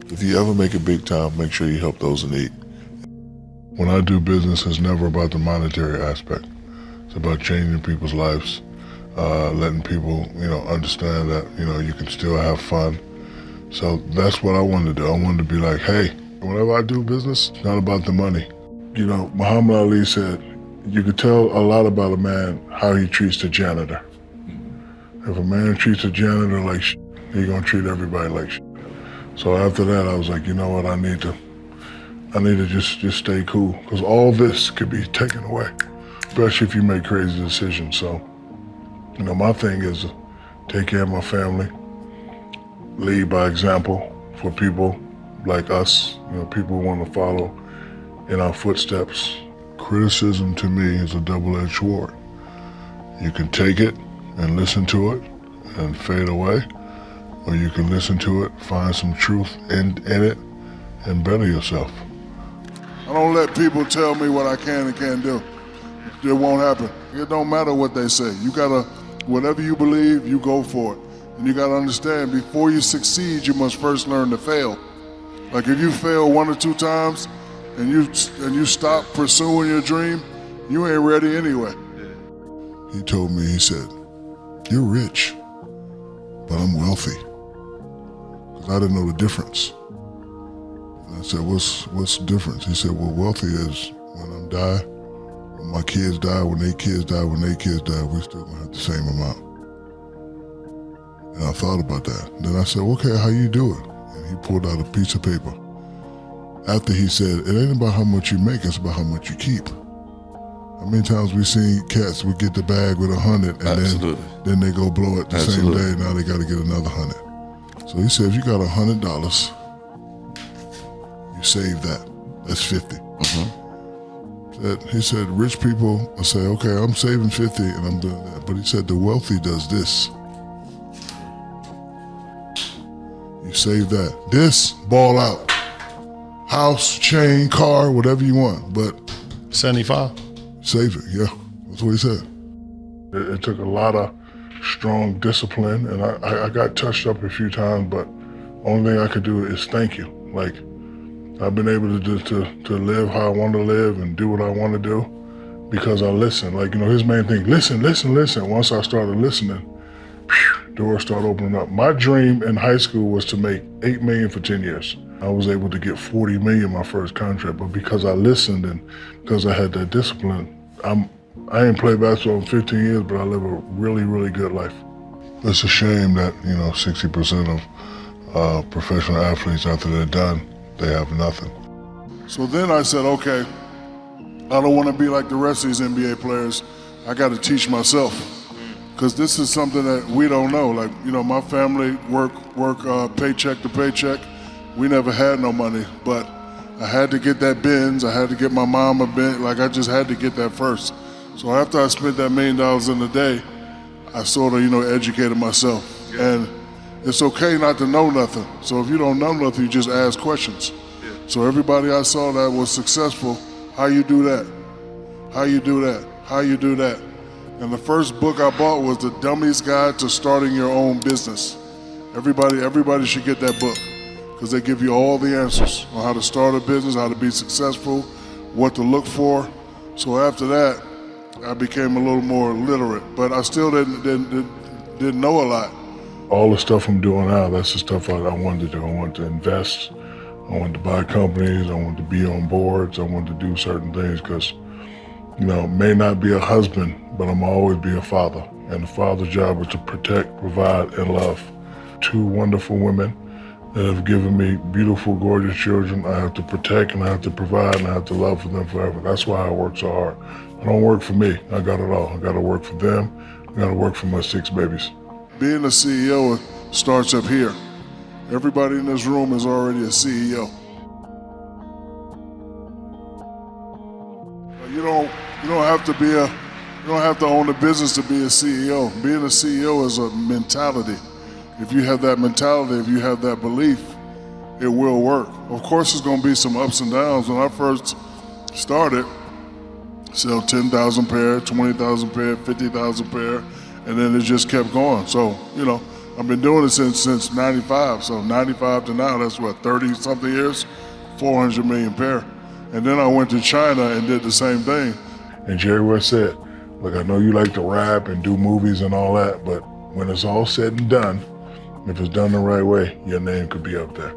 If you ever make it big time, make sure you help those in need. When I do business, it's never about the monetary aspect. It's about changing people's lives, letting people, understand that, you can still have fun. So that's what I wanted to do. I wanted to be like, hey, whenever I do business, it's not about the money. Muhammad Ali said, you could tell a lot about a man how he treats the janitor. If a man treats a janitor like shit, he's gonna treat everybody like shit. So after that, I was like, you know what, I need to just stay cool, because all this could be taken away, especially if you make crazy decisions. So, my thing is to take care of my family, lead by example for people like us, people who want to follow in our footsteps. Criticism to me is a double-edged sword. You can take it and listen to it and fade away, or you can listen to it, find some truth in it, and better yourself. I don't let people tell me what I can and can't do. It won't happen. It don't matter what they say. You gotta, whatever you believe, you go for it. And you gotta understand, before you succeed, you must first learn to fail. Like if you fail 1 or 2 times and you stop pursuing your dream, you ain't ready anyway. He told me, he said, you're rich, but I'm wealthy. Because I didn't know the difference. And I said, what's the difference? He said, well, wealthy is when I die, when my kids die, when their kids die, we're still gonna have the same amount. And I thought about that. Then I said, okay, how you do it? And he pulled out a piece of paper. After he said, it ain't about how much you make, it's about how much you keep. How many times we seen cats would get the bag with 100 and then they go blow it the same day, now they gotta get another 100. So he said, if you got $100, you save that. That's 50. He said, rich people will say, okay, I'm saving 50 and I'm doing that. But he said, the wealthy does this. You save that. This, ball out. House, chain, car, whatever you want, but 75. Save it, yeah. That's what he said. It took a lot of strong discipline, and I got touched up a few times, but only thing I could do is thank you. Like, I've been able to live how I want to live and do what I want to do because I listen. Like, his main thing, listen. Once I started listening, doors started opening up. My dream in high school was to make $8 million for 10 years. I was able to get $40 million my first contract, but because I listened and because I had that discipline, I ain't played basketball in 15 years, but I live a really, really good life. It's a shame that, 60% of professional athletes, after they're done, they have nothing. So then I said, okay, I don't want to be like the rest of these NBA players. I got to teach myself, because this is something that we don't know. Like, my family work paycheck to paycheck. We never had no money, but I had to get that Benz. I had to get my mom a Benz. Like, I just had to get that first. So after I spent that $1 million in a day, I sort of, educated myself. Yeah. And it's okay not to know nothing. So if you don't know nothing, you just ask questions. Yeah. So everybody I saw that was successful, how you do that? How you do that? How you do that? And the first book I bought was The Dummy's Guide to Starting Your Own Business. Everybody should get that book, because they give you all the answers on how to start a business, how to be successful, what to look for. So after that, I became a little more literate, but I still didn't know a lot. All the stuff I'm doing now, that's the stuff I wanted to do. I wanted to invest, I wanted to buy companies, I wanted to be on boards, I wanted to do certain things because, may not be a husband, but I'm always be a father. And the father's job is to protect, provide, and love. 2 wonderful women that have given me beautiful, gorgeous children. I have to protect, and I have to provide, and I have to love for them forever. That's why I work so hard. I don't work for me. I got it all. I got to work for them. I got to work for my 6 babies. Being a CEO starts up here. Everybody in this room is already a CEO. You don't have to own a business to be a CEO. Being a CEO is a mentality. If you have that mentality, if you have that belief, it will work. Of course, there's going to be some ups and downs. When I first started, sell 10,000 pair, 20,000 pair, 50,000 pair, and then it just kept going. So, I've been doing it since 95, so 95 to now, that's what, 30-something years? 400 million pair. And then I went to China and did the same thing. And Jerry West said, look, I know you like to rap and do movies and all that, but when it's all said and done, if it's done the right way, your name could be up there.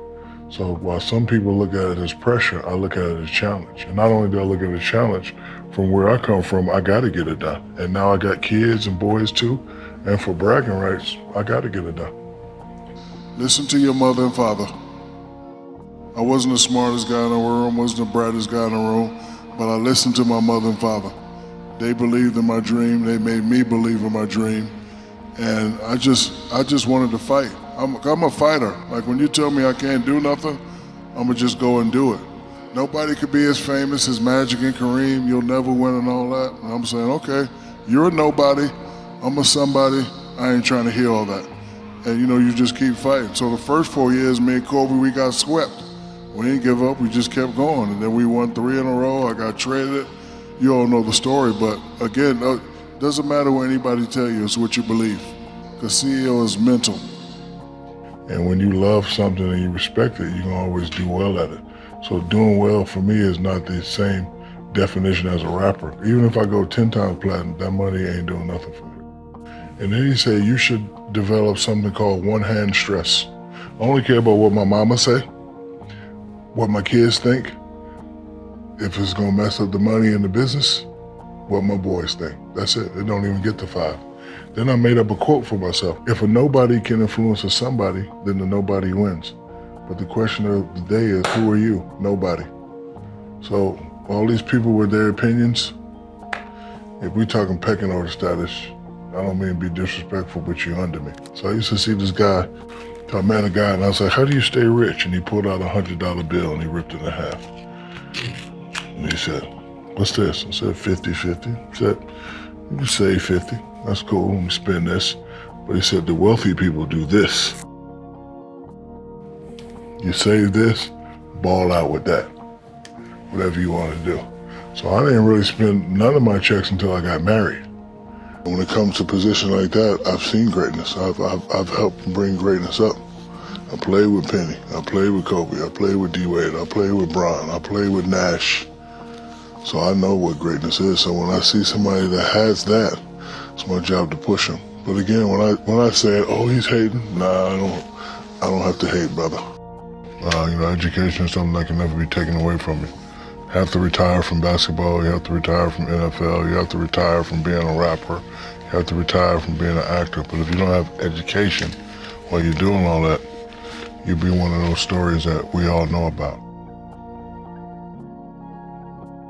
So while some people look at it as pressure, I look at it as challenge. And not only do I look at it as challenge, from where I come from, I gotta get it done. And now I got kids and boys too, and for bragging rights, I gotta get it done. Listen to your mother and father. I wasn't the smartest guy in the room, wasn't the brightest guy in the room, but I listened to my mother and father. They believed in my dream, they made me believe in my dream, and I just wanted to fight. I'm a fighter. Like when you tell me I can't do nothing, I'm gonna just go and do it. Nobody could be as famous as Magic and Kareem, you'll never win and all that. And I'm saying, okay, you're a nobody, I'm a somebody, I ain't trying to hear all that. And you just keep fighting. So the first 4 years, me and Kobe, we got swept. We didn't give up, we just kept going. And then we won 3 in a row, I got traded. You all know the story, but again, doesn't matter what anybody tell you, it's what you believe. Because CEO is mental. And when you love something and you respect it, you can always do well at it. So doing well for me is not the same definition as a rapper. Even if I go 10 times platinum, that money ain't doing nothing for me. And then he said, you should develop something called one-hand stress. I only care about what my mama say, what my kids think, if it's gonna mess up the money in the business, what my boys think. That's it, it don't even get to 5. Then I made up a quote for myself. If a nobody can influence a somebody, then the nobody wins. But the question of the day is, who are you? Nobody. So all these people with their opinions, if we talking pecking order status, I don't mean to be disrespectful, but you're under me. So I used to see this guy, I met a guy and I was like, how do you stay rich? And he pulled out a $100 bill and he ripped it in half. And he said, what's this? I said, 50-50. He said, you can save 50. That's cool, let me spend this. But he said, the wealthy people do this. You save this, ball out with that. Whatever you want to do. So I didn't really spend none of my checks until I got married. When it comes to a position like that, I've seen greatness. I've helped bring greatness up. I played with Penny, I played with Kobe, I played with D-Wade, I played with Bron, I played with Nash. So I know what greatness is. So when I see somebody that has that, it's my job to push them. But again, when I say, oh, he's hating, nah, I don't have to hate, brother. Education is something that can never be taken away from you. You have to retire from basketball, you have to retire from NFL, you have to retire from being a rapper, you have to retire from being an actor. But if you don't have education while you're doing all that, you'll be one of those stories that we all know about.